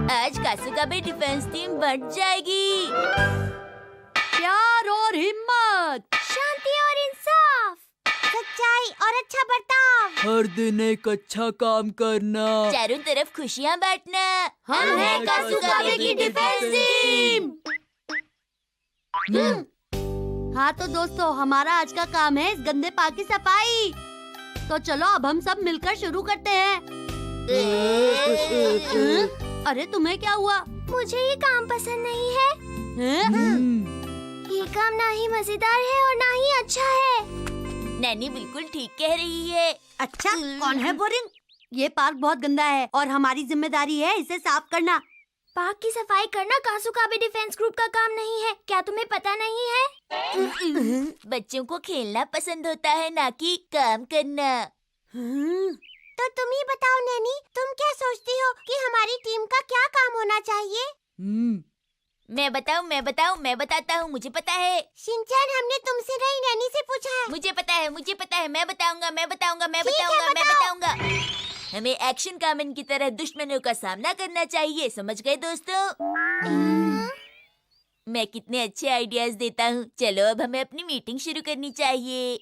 आज कासुकाबे defence team बढ़ जाएगी। प्यार और हिम्मत, शांति और इंसाफ, सच्चाई और अच्छा बर्ताव, हर दिन एक अच्छा काम करना, चारों तरफ खुशियाँ बांटना। हम हैं कासुकाबे की डिफेंस टीम। हाँ तो दोस्तों, हमारा आज का काम है इस गंदे पार्क की सफाई। तो चलो अब हम सब मिलकर शुरू करते हैं। अरे तुम्हें क्या हुआ? मुझे ये काम पसंद नहीं है। ये काम ना ही मजेदार है और ना ही अच्छा है। नैनी बिल्कुल ठीक कह रही है। अच्छा, कौन है बोरिंग? ये पार्क बहुत गंदा है और हमारी जिम्मेदारी है इसे साफ करना। पार्क की सफाई करना कासुकाबे डिफेंस ग्रुप का काम नहीं है। क्या तुम्हें पता नहीं है? बच्चों को खेलना पसंद होता है, ना कि काम करना। तो तुम ही बताओ नैनी, तुम क्या सोचती हो कि हमारी टीम का क्या काम होना चाहिए? मैं बताता हूँ, मुझे पता है। शिनचैन, हमने तुमसे नहीं नैनी से पूछा है। मुझे पता है, मैं बताऊंगा। हमें एक्शन कामन की तरह दुश्मनों का सामना करना चाहिए, समझ गए दोस्तों? मैं कितने अच्छे आइडियाज देता हूँ। चलो अब हमें अपनी मीटिंग शुरू करनी चाहिए।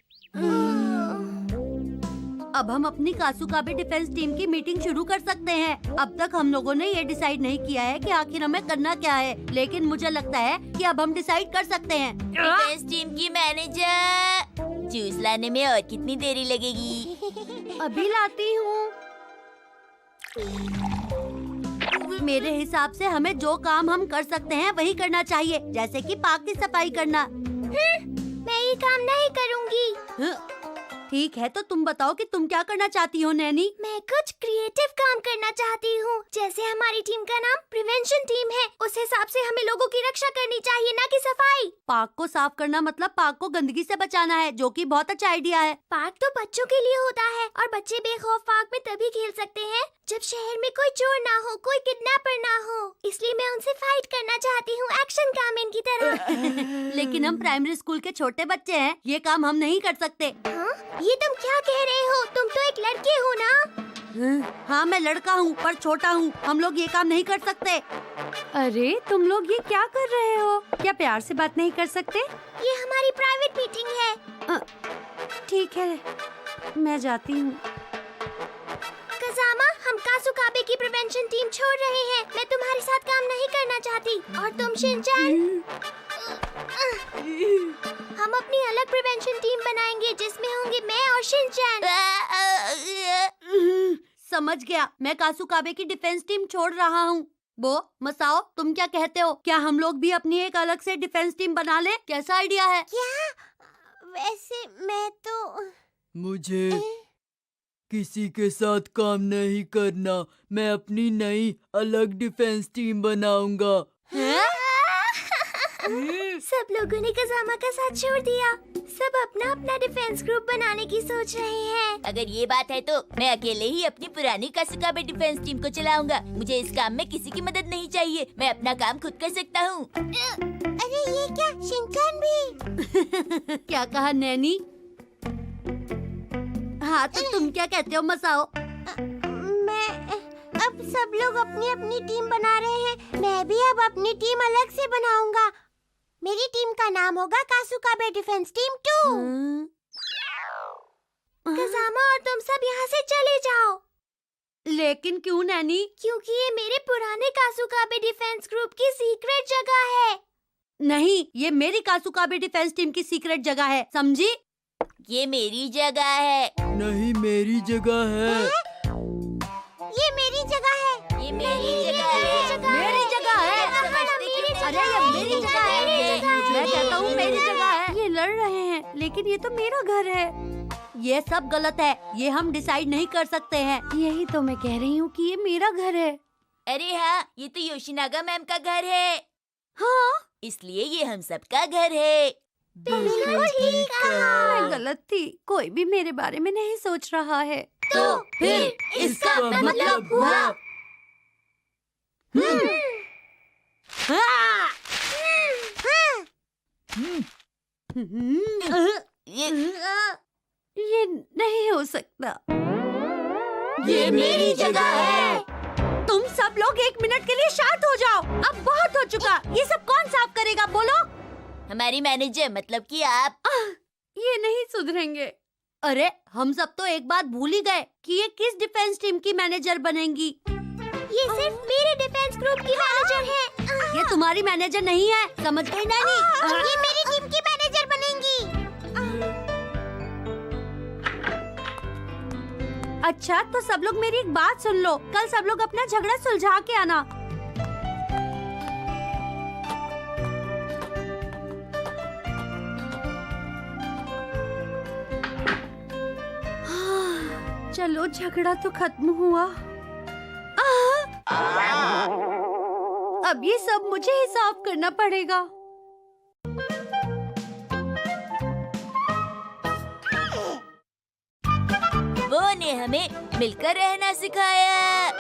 अब हम अपनी कासुकाबे डिफेंस टीम की मीटिंग शुरू कर सकते हैं। अब तक हम लोगों ने ये डिसाइड नहीं किया है कि आखिर हमें करना क्या है, लेकिन मुझे लगता है कि अब हम डिसाइड कर सकते हैं। डिफेंस टीम की मैनेजर, जूस लाने में और कितनी देरी लगेगी? अभी लाती हूँ। मेरे हिसाब से हमें जो काम हम कर सकते हैं वही करना चाहिए, जैसे कि पार्क की सफाई करना। मैं ये काम नहीं करूँगी। ठीक है, तो तुम बताओ कि तुम क्या करना चाहती हो नैनी? मैं कुछ क्रिएटिव काम करना चाहती हूँ। जैसे हमारी टीम का नाम प्रिवेंशन टीम है, उस हिसाब से हमें लोगों की रक्षा करनी चाहिए, ना कि सफाई। पार्क को साफ करना मतलब पार्क को गंदगी से बचाना है, जो कि बहुत अच्छा आइडिया है। पार्क तो बच्चों के लिए होता है और बच्चे बेखौफ पार्क में तभी खेल सकते हैं जब शहर में कोई चोर ना हो, कोई किडनैपर ना हो। इसलिए मैं उनसे फाइट करना चाहती हूँ, एक्शन कामन की तरह। लेकिन हम प्राइमरी स्कूल के छोटे बच्चे हैं, ये काम हम नहीं कर सकते। हाँ? ये तुम क्या कह रहे हो? तुम तो एक लड़के हो ना? हाँ, मैं लड़का हूँ पर छोटा हूँ। हम लोग ये काम नहीं कर सकते। अरे तुम लोग ये क्या कर रहे हो? क्या प्यार से बात नहीं कर सकते? ये हमारी प्राइवेट मीटिंग है। ठीक है, मैं जाती हूँ। कज़ामा, हम कासुकाबे की प्रिवेंशन टीम छोड़ रहे हैं। मैं तुम्हारे साथ काम नहीं करना चाहती। और तुम शिनचैन? हम अपनी अलग प्रिवेंशन टीम बनाएंगे जिसमें होंगे मैं और शिनचैन। समझ गया, मैं कासुकाबे की डिफेंस टीम छोड़ रहा हूँ। वो मसाओ, तुम क्या कहते हो? क्या हम लोग भी अपनी एक अलग से डिफेंस टीम बना ले? कैसा आइडिया है? क्या? वैसे मैं तो... मुझे किसी के साथ काम नहीं करना। मैं अपनी नई अलग डिफेंस टीम बनाऊंगा। सब लोगों ने कज़ामा का साथ छोड़ दिया। सब अपना अपना डिफेंस ग्रुप बनाने की सोच रहे हैं। अगर ये बात है तो मैं अकेले ही अपनी पुरानी कासुकाबे डिफेंस टीम को चलाऊंगा। मुझे इस काम में किसी की मदद नहीं चाहिए। मैं अपना काम खुद कर सकता हूँ। अरे ये क्या, शिनचैन भी? क्या कहा नैनी? हाँ तो तुम क्या कहते हो मसाओ? मैं अब सब लोग अपनी अपनी टीम बना रहे हैं। मैं भी अब अपनी टीम अलग से बनाऊंगा। मेरी टीम का नाम होगा कासुकाबे डिफेंस टीम 2। कज़ामा और तुम सब यहाँ से चले जाओ। लेकिन क्यों नैनी? क्योंकि ये मेरे पुराने कासुकाबे डिफेंस ग्रुप की सीक्रेट जगह है। नहीं, ये मेरी कासुकाबे डिफेंस टीम की सीक्रेट जगह है, समझी? ये मेरी जगह है। नहीं, मेरी जगह है। ये मेरी जगह है। ये मेरी जगह है। मेरी जगह है। अरे ये मेरी जगह है। मैं कहता हूँ मेरी जगह है। ये लड़ रहे हैं, लेकिन ये तो मेरा घर है। ये सब गलत है। ये हम डिसाइड नहीं कर सकते हैं। यही तो मैं कह रही हूँ कि ये मेरा घर है। अरे हाँ, ये तो योशिनागा मैम का घर है। हाँ, इसलिए ये हम सबका घर है। बिल्कुल ठीक कहा। मैं गलत थी। कोई भी मेरे बारे में नहीं सोच रहा है। तो फिर इसका मतलब हुआ। हाँ! ये नहीं हो सकता। ये मेरी जगह है। तुम सब लोग लोग 1 मिनट के लिए शांत हो जाओ। अब बहुत हो चुका। ये सब कौन साफ करेगा बोलो? हमारी मैनेजर, मतलब कि आप। ये नहीं सुधरेंगे। अरे हम सब तो एक बात भूल ही गए कि ये किस डिफेंस टीम की मैनेजर बनेंगी। ये सिर्फ मेरे डिफेंस ग्रुप की मैनेजर है। ये तुम्हारी मैनेजर नहीं है, समझ गई नानी? ये मेरी टीम की मैनेजर बनेंगी। अच्छा तो सब लोग मेरी एक बात सुन लो। कल सब लोग अपना झगड़ा सुलझा के आना। चलो झगड़ा तो खत्म हुआ। अब ये सब मुझे ही साफ करना पड़ेगा। वो ने हमें मिलकर रहना सिखाया।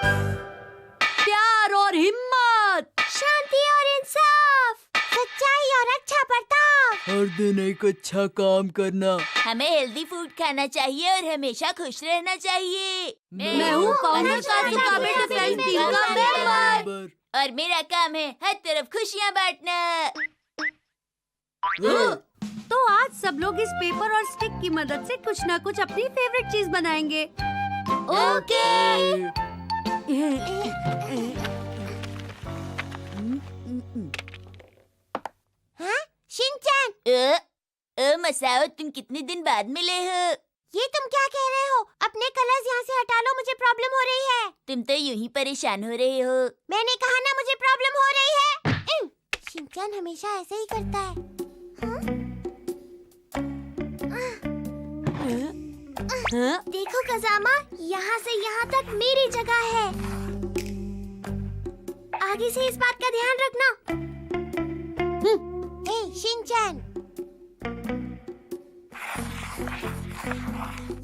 प्यार और हिम्मत, शांति और इंसाफ, सच्चाई और अच्छा बर्ताव। हर दिन एक अच्छा काम करना। हमें हेल्दी फूड खाना चाहिए और हमेशा खुश रहना चाहिए। मैं हूँ फाउंडर काजुकाबे डिफेंस टीम का मेंबर। और मेरा काम है हर तरफ खुशियाँ बांटना। तो आज सब लोग इस पेपर और स्टिक की मदद से कुछ ना कुछ अपनी फेवरेट चीज बनाएंगे। ओके। शिनचैन, मसाओ, तुम कितने दिन बाद मिले हो? ये तुम क्या कह रहे हो? अपने कलर्स यहाँ से हटा लो, मुझे प्रॉब्लम हो रही है। तुम तो यूं ही परेशान हो रहे हो। मैंने कहा ना मुझे प्रॉब्लम हो रही है। शिनचैन हमेशा ऐसे ही करता है। देखो कज़ामा, यहाँ से यहाँ तक मेरी जगह है। आगे से इस बात का ध्यान रखना। शिनचैन,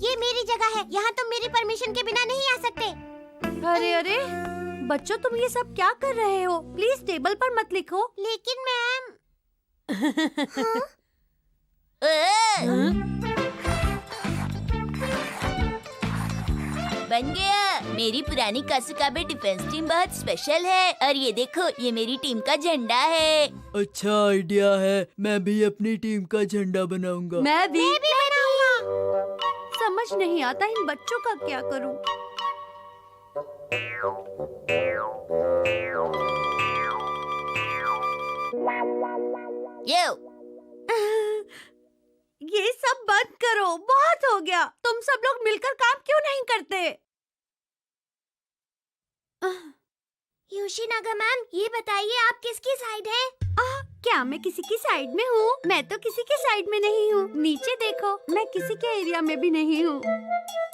ये मेरी जगह है। यहाँ तुम मेरी परमिशन के बिना नहीं आ सकते। अरे अरे बच्चों, तुम ये सब क्या कर रहे हो? प्लीज टेबल पर मत लिखो। लेकिन मैम। बन गया। मेरी पुरानी कासुकाबे डिफेंस टीम बहुत स्पेशल है। और ये देखो, ये मेरी टीम का झंडा है। अच्छा आइडिया है। मैं भी अपनी टीम का झंडा बनाऊंगा। मैं भी बनाऊंगा। समझ नहीं आता इन बच्चों का क्या करूं। यो, ये सब बंद करो, बहुत हो गया। तुम सब लोग मिलकर काम क्यों नहीं करते? योशिनागा मैम, ये बताइए आप किसकी साइड हैं? क्या मैं किसी की साइड में हूँ? मैं तो किसी के साइड में नहीं हूँ। नीचे देखो, मैं किसी के एरिया में भी नहीं हूँ।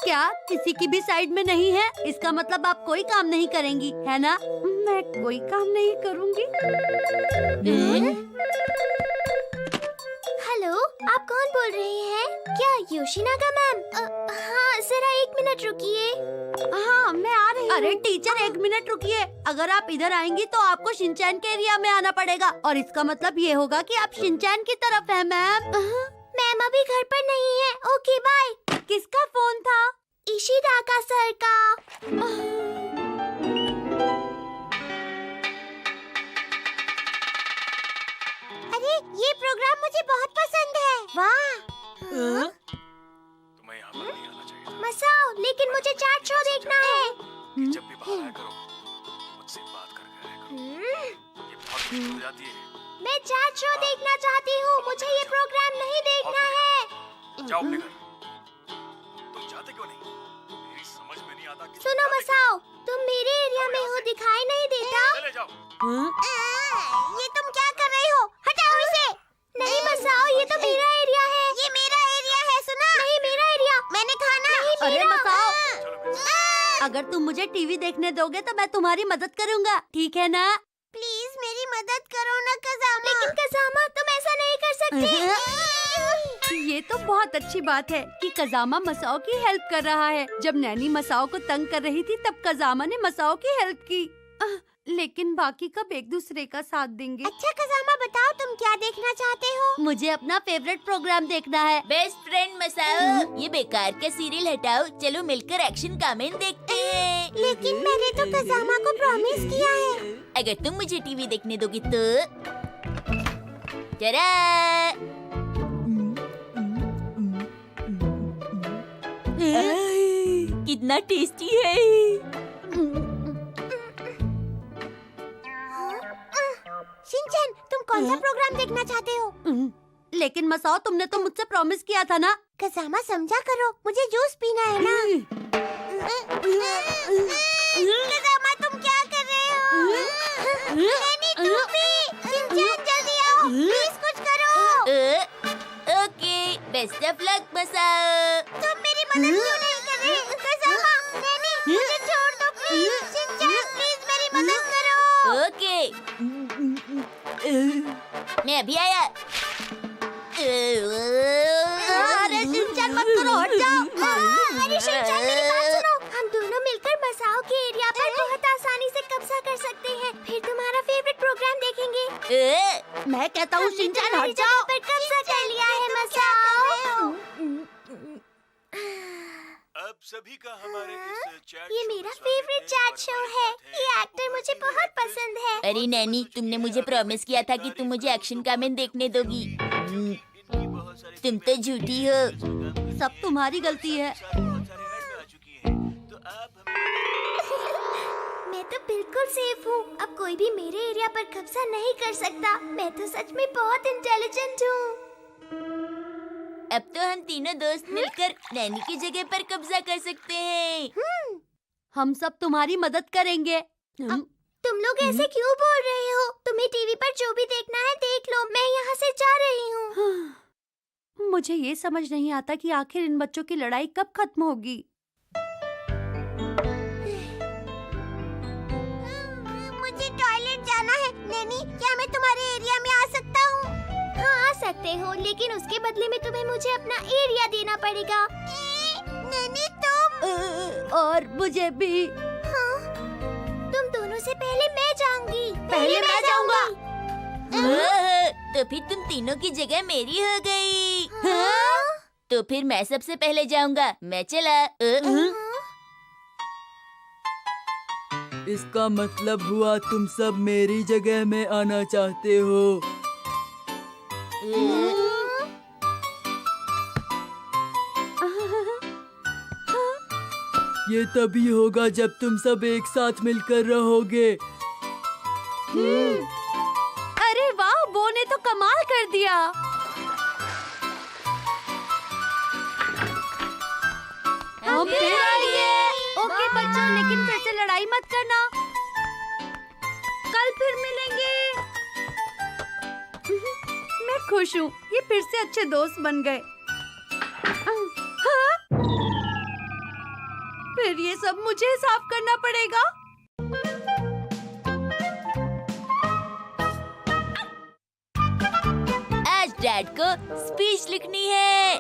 क्या किसी की भी साइड में नहीं है? इसका मतलब आप कोई काम नहीं करेंगी, है ना? मैं कोई काम नहीं करूँगी। हेलो, आप कौन बोल रहे हैं? क्या योशिनागा मैम? हाँ, जरा 1 मिनट रुकिए। हाँ, मैं आ रही हूँ। अरे टीचर, 1 मिनट रुकिए। अगर आप इधर आएंगी तो आपको शिनचैन के एरिया में आना पड़ेगा, और इसका मतलब ये होगा कि आप शिनचैन की तरफ हैं मैम। मैम अभी घर पर नहीं है। Okay bye. किसका फोन था? इशिदाका सर का। अरे ये प्रोग्राम मुझे बहुत पसंद है। वाह। तुम्हें यहाँ पर नहीं आना चाहिए। मसाओ, लेकिन मुझे चाट शो देखना है। जब भी बाहर आया करो, मुझसे बात करके आया करो। ये बहुत मुश्किल हो जाती है। मैं चाट शो देखना चाहती हूँ। मुझे ये प्रोग्राम नहीं देखना है। जाओ अपने घर। तुम जाते क्यों नहीं? मेरी समझ में नहीं आता कि सुनो मसाओ, तुम मेरे एरिया में हो, दिखाई नहीं देता। चले जाओ। ये तुम क्या कर रहे हो? हटाओ इसे। नहीं मसाओ, ये तो मेरा एरिया है। ये मेरा एरिया है, सुना? नहीं मेरा एरिया। मैंने कहा ना। अरे मसाओ, चलो मेरे साथ। अगर तुम मुझे टीवी देखने दोगे तो मैं तुम्हारी मदद करूँगा, ठीक है ना? प्लीज मेरी मदद करो ना कज़ामा। लेकिन कज़ामा, तुम ऐसा नहीं कर सकते। ये तो बहुत अच्छी बात है कि कज़ामा मसाओ की हेल्प कर रहा है। जब नैनी मसाओ को तंग कर रही थी तब कज़ामा ने मसाओ की हेल्प की। लेकिन बाकी कब एक दूसरे का साथ देंगे? अच्छा कज़ामा, बताओ तुम क्या देखना चाहते हो? मुझे अपना फेवरेट प्रोग्राम देखना है। बेस्ट फ्रेंड मसाओ, ये बेकार का सीरियल हटाओ, चलो मिलकर एक्शन कामेन देखते हैं। लेकिन मैंने तो कज़ामा को प्रॉमिस किया है। अगर तुम मुझे टीवी देखने दोगी तो जरा कितना टेस्टी है। शिनचैन, तुम कौन सा प्रोग्राम देखना चाहते हो? लेकिन मसाओ, तुमने तो मुझसे प्रॉमिस किया था ना। कज़ामा समझा करो, मुझे जूस पीना है ना। कज़ामा, तुम क्या कर रहे हो? नैनी, तुम भी। शिनचैन, जल्दी आओ, प्लीज कुछ करो। Okay, best of luck मसाओ। तुम मेरी मदद क्यों नहीं कर रहे? कज़ामा, नैनी, मुझे छोड़ दो प्लीज। शिनचैन, प्लीज मेरी मदद करो। ओके, मैं अभी आया। अरे शिनचैन, मत करो, हट जाओ। अरे शिनचैन, मेरी बात सुनो। हम दोनों मिलकर मसाओ के एरिया पर बहुत आसानी से कब्जा कर सकते हैं। फिर तुम्हारा फेवरेट प्रोग्राम देखेंगे। मैं कहता हूँ शिनचैन, हट जाओ। पर कब्जा कर लिया है मसाओ। अब सभी का हमारे इस चैट ये शो मेरा में स्वागत फेवरेट है चैट और शो हमारे है। साथ ये एक्टर मुझे बहुत पसंद है। अरे नैनी, तुमने मुझे प्रॉमिस किया था कि तुम मुझे एक्शन कामेन देखने दोगी। इनकी बहुत सारी तुम तो झूठी हो। सब तुम्हारी गलती है। बहुत सारे ऐड में आ चुकी हैं। तो आप हमें मैं तो बिल्कुल सेफ हूँ। अब कोई भी मेरे एरिया पर कब्जा नहीं कर सकता। मैं तो सच में बहुत इंटेलिजेंट हूँ। अब तो हम तीनों दोस्त मिलकर नैनी की जगह पर कब्जा कर सकते हैं। हम सब तुम्हारी मदद करेंगे। तुम लोग ऐसे क्यों बोल रहे हो? तुम्हें टीवी पर जो भी देखना है देख लो। मैं यहाँ से जा रही हूँ। मुझे ये समझ नहीं आता कि आखिर इन बच्चों की लड़ाई कब खत्म होगी। मुझे टॉयलेट जाना है। नैनी, क्या मैं तुम्हारे एरिया में आ सकता हूँ? हाँ, आ सकते हो, लेकिन उसके बदले में तुम्हें मुझे अपना एरिया देना पड़ेगा। नैनी, तुम और मुझे भी। हाँ, तुम दोनों से पहले मैं जाऊंगी। पहले मैं जाऊंगा। तो फिर तुम तीनों की जगह मेरी हो गई। हाँ? तो फिर मैं सबसे पहले जाऊंगा। मैं चला। इसका मतलब हुआ तुम सब मेरी जगह में आना चाहते हो। ये तभी होगा जब तुम सब एक साथ मिलकर रहोगे। अरे वाह, वो ने तो कमाल कर दिया। हम फिर आएंगे। ओके बच्चों, लेकिन फिर से लड़ाई मत करना। कल फिर मिलेंगे। मैं खुश हूँ, ये फिर से अच्छे दोस्त बन गए। हाँ? फिर ये सब मुझे साफ करना पड़ेगा। आज डैड को स्पीच लिखनी है।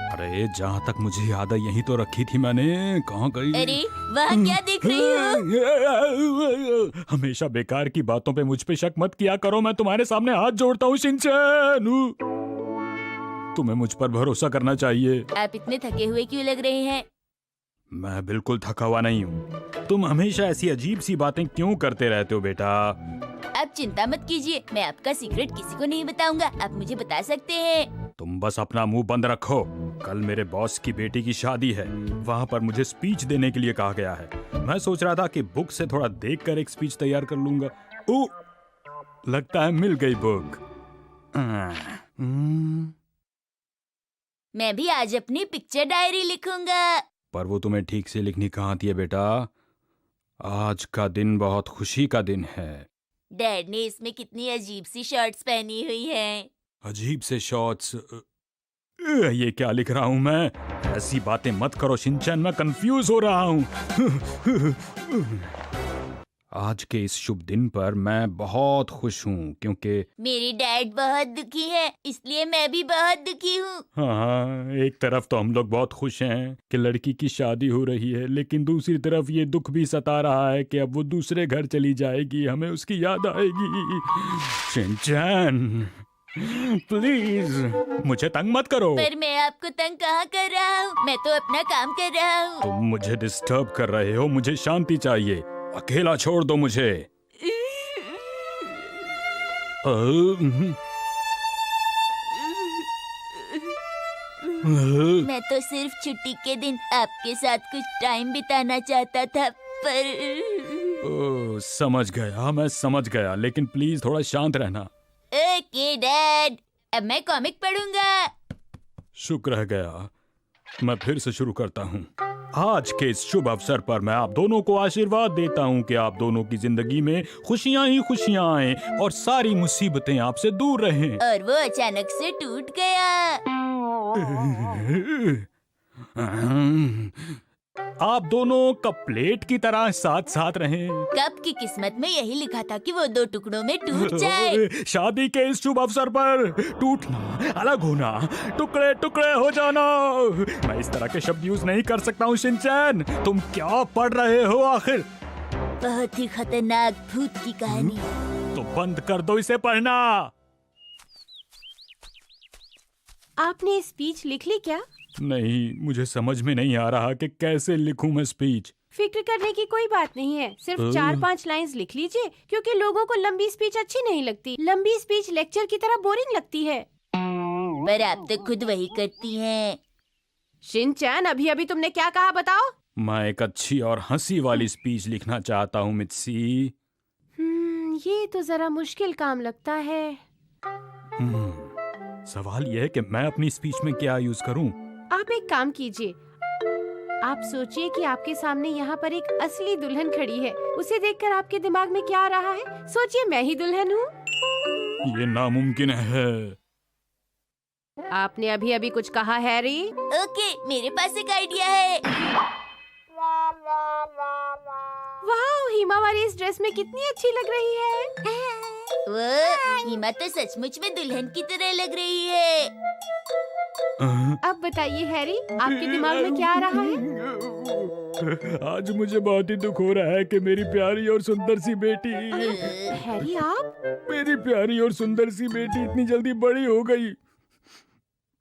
अरे जहाँ तक मुझे याद है यहीं तो रखी थी मैंने। कहाँ गई? अरे वहाँ क्या देख रही हो? हमेशा बेकार की बातों पे मुझ पे शक मत किया करो। मैं तुम्हारे सामने हाथ जोड़ता हूँ शिनचैन। तुम्हें मुझ पर भरोसा करना चाहिए। आप इतने थके हुए क्यों लग रहे हैं? मैं बिल्कुल थका हुआ नहीं हूँ। तुम हमेशा ऐसी अजीब सी बातें क्यों करते रहते हो बेटा? आप चिंता मत कीजिए, मैं आपका सीक्रेट किसी को नहीं बताऊंगा। आप मुझे बता सकते हैं। तुम बस अपना मुंह बंद रखो। कल मेरे बॉस की बेटी की शादी है, वहाँ पर मुझे स्पीच देने के लिए कहा गया है। मैं सोच रहा था कि बुक से थोड़ा देखकर एक स्पीच तैयार कर लूंगा। ओ, लगता है मिल गई बुक। मैं भी आज अपनी पिक्चर डायरी लिखूंगा। पर वो तुम्हें ठीक से लिखनी कहाँ आती है बेटा? आज का दिन बहुत खुशी का दिन है। डैड ने इसमें कितनी अजीब सी शर्ट्स पहनी हुई हैं। अजीब से शॉट्स। ये क्या लिख रहा हूँ मैं? ऐसी बातें मत करो शिनचैन, मैं कंफ्यूज हो रहा हूँ। आज के इस शुभ दिन पर मैं बहुत खुश हूँ क्योंकि मेरे डैड बहुत दुखी है, इसलिए मैं भी बहुत दुखी हूँ। हाँ, एक तरफ तो हम लोग बहुत खुश हैं कि लड़की की शादी हो रही है, लेकिन दूसरी तरफ ये दुख भी सता रहा है कि अब वो दूसरे घर चली जाएगी, हमें उसकी याद आएगी। शिनचैन, प्लीज मुझे तंग मत करो। पर मैं आपको तंग कहाँ कर रहा हूँ, मैं तो अपना काम कर रहा हूँ। तुम मुझे डिस्टर्ब कर रहे हो, मुझे शांति चाहिए, अकेला छोड़ दो मुझे। मैं तो सिर्फ छुट्टी के दिन आपके साथ कुछ टाइम बिताना चाहता था, पर ओह, समझ गया, मैं समझ गया, लेकिन प्लीज थोड़ा शांत रहना। ओके डैड, अब मैं कॉमिक पढ़ूंगा। शुक्र है गया, मैं फिर से शुरू करता हूँ। आज के इस शुभ अवसर पर मैं आप दोनों को आशीर्वाद देता हूँ कि आप दोनों की जिंदगी में खुशियाँ ही खुशियाँ आएं और सारी मुसीबतें आपसे दूर रहें। और वो अचानक से टूट गया। आप दोनों कप प्लेट की तरह साथ साथ रहें। कप की किस्मत में यही लिखा था कि वो दो टुकड़ों में टूट जाए। शादी के इस शुभ अवसर पर टूटना, अलग होना, टुकड़े टुकड़े हो जाना, मैं इस तरह के शब्द यूज नहीं कर सकता हूँ। शिनचैन, तुम क्या पढ़ रहे हो आखिर? बहुत ही खतरनाक भूत की कहानी। तो बंद कर दो इसे पढ़ना। आपने स्पीच लिख ली क्या? नहीं, मुझे समझ में नहीं आ रहा कि कैसे लिखूं मैं स्पीच। फिक्र करने की कोई बात नहीं है, सिर्फ 4-5 लाइंस लिख लीजिए, क्योंकि लोगों को लंबी स्पीच अच्छी नहीं लगती। लंबी स्पीच लेक्चर की तरह बोरिंग लगती है। पर आप तो खुद वही करती हैं। शिनचैन, अभी अभी तुमने क्या कहा बताओ? मैं एक अच्छी और हंसी वाली स्पीच लिखना चाहता हूँ मित्सी। ये तो जरा मुश्किल काम लगता है। सवाल यह है कि मैं अपनी स्पीच में क्या यूज करूं? आप एक काम कीजिए, आप सोचिए कि आपके सामने यहाँ पर एक असली दुल्हन खड़ी है। उसे देखकर आपके दिमाग में क्या आ रहा है? सोचिए, मैं ही दुल्हन हूँ। ये नामुमकिन है। आपने अभी अभी कुछ कहा हैरी? ओके, मेरे पास एक आइडिया है। वाह, हिमा वाली इस ड्रेस में कितनी अच्छी लग रही है। वो हिमा तो सचमुच में दुल्हन की तरह लग रही है। अब बताइए हैरी, आपके दिमाग में क्या आ रहा है? आज मुझे बहुत ही दुख हो रहा है कि मेरी प्यारी और सुंदर सी बेटी, हैरी आप? मेरी प्यारी और सुंदर सी बेटी इतनी जल्दी बड़ी हो गई।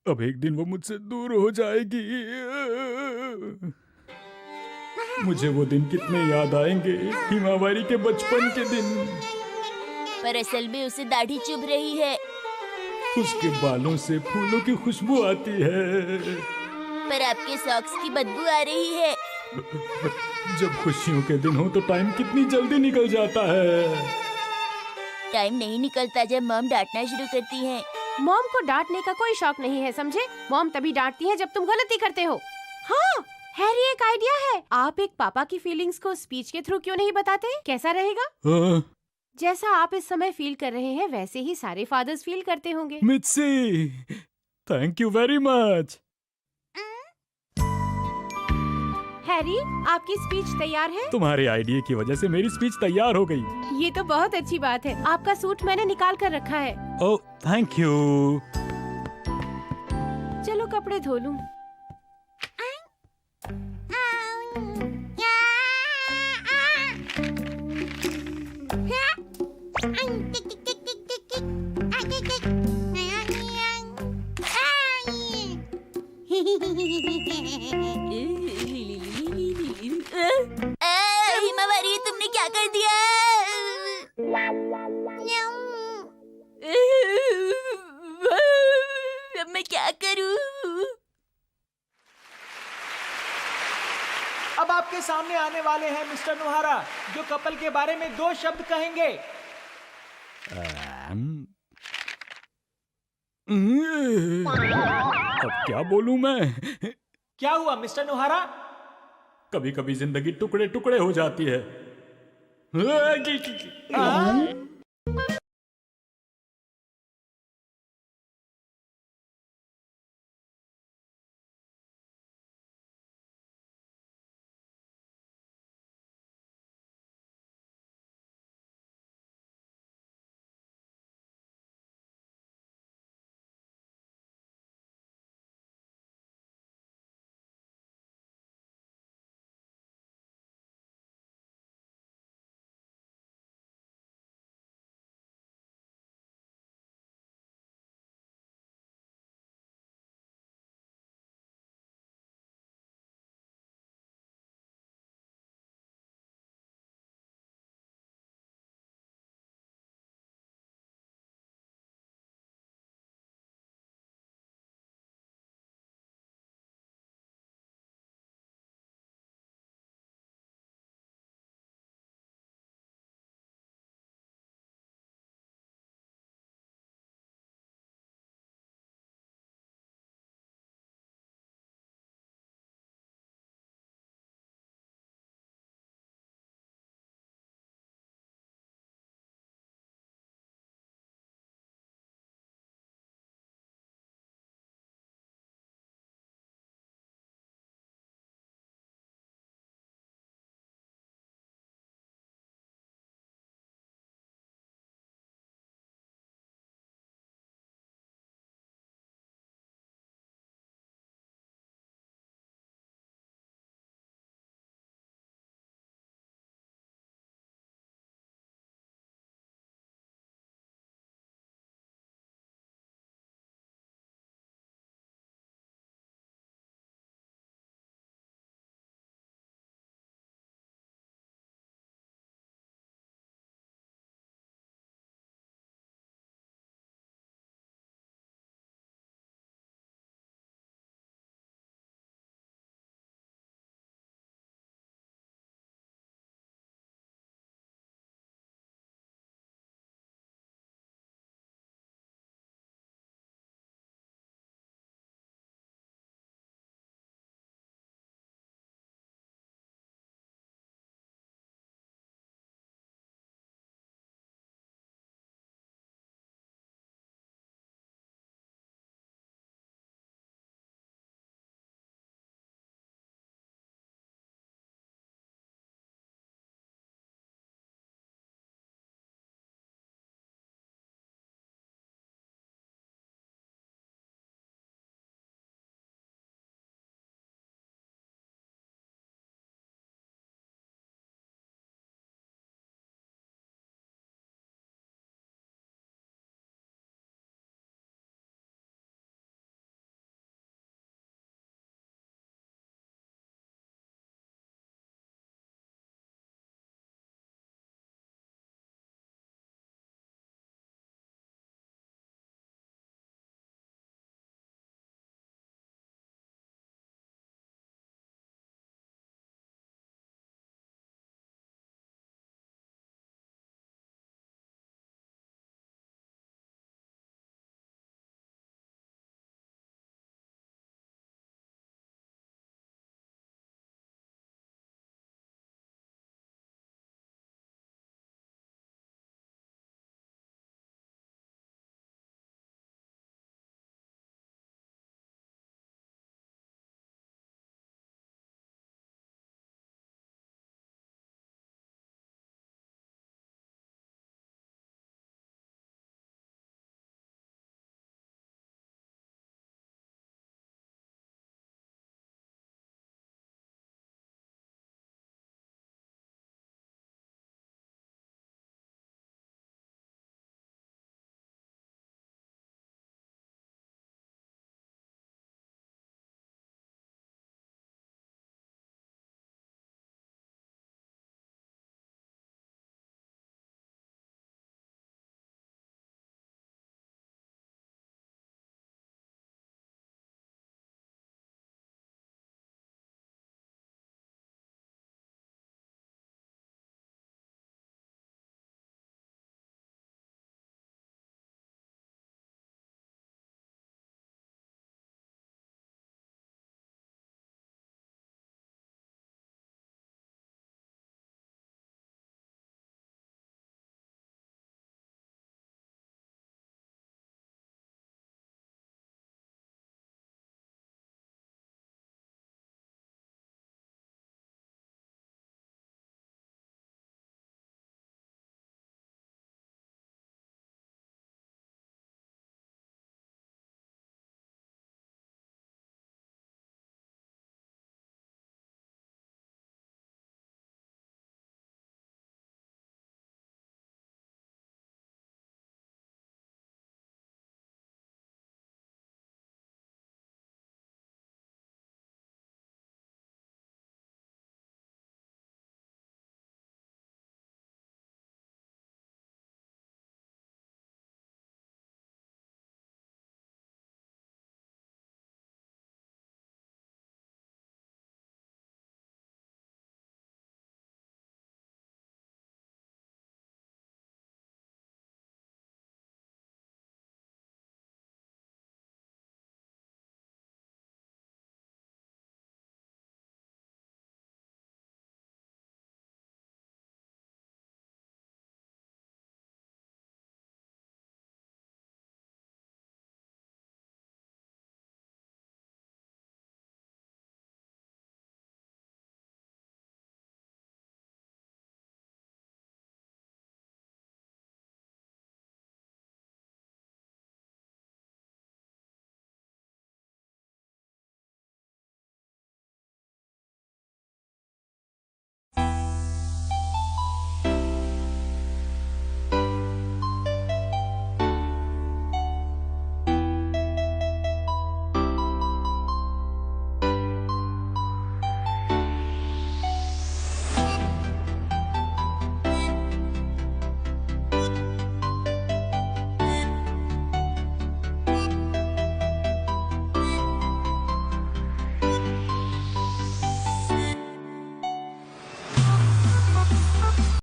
अब एक दिन वो मुझसे दूर हो जाएगी। मुझे वो दिन कितने याद आएंगे, हिमावारी के बचपन के दिन। पर असल में उसे दाढ़ी चुभ रही है। उसके बालों से फूलों की खुशबू आती है। पर आपके सॉक्स की बदबू आ रही है। जब खुशियों के दिन हो तो टाइम कितनी जल्दी निकल जाता है। टाइम नहीं निकलता जब मॉम डांटना शुरू करती है। मॉम को डांटने का कोई शौक नहीं है, समझे? मॉम तभी डांटती है जब तुम गलती करते हो। हाँ हैरी, एक आइडिया है। आप एक पापा की फीलिंग्स को स्पीच के थ्रू क्यों नहीं बताते? कैसा रहेगा? जैसा आप इस समय फील कर रहे हैं वैसे ही सारे फादर्स फील करते होंगे। Mitsi, thank you very much. Harry, आपकी स्पीच तैयार है? तुम्हारे आइडिया की वजह से मेरी स्पीच तैयार हो गई। ये तो बहुत अच्छी बात है। आपका सूट मैंने निकाल कर रखा है। ओह, थैंक यू। चलो कपड़े धो लूं। हिमावारी, तुमने क्या कर दिया? अब मैं क्या करूं? अब आपके सामने आने वाले हैं मिस्टर नोहारा, जो कपल के बारे में 2 शब्द कहेंगे। अब क्या बोलूं मैं? क्या हुआ मिस्टर नोहारा? कभी कभी जिंदगी टुकड़े टुकड़े हो जाती है।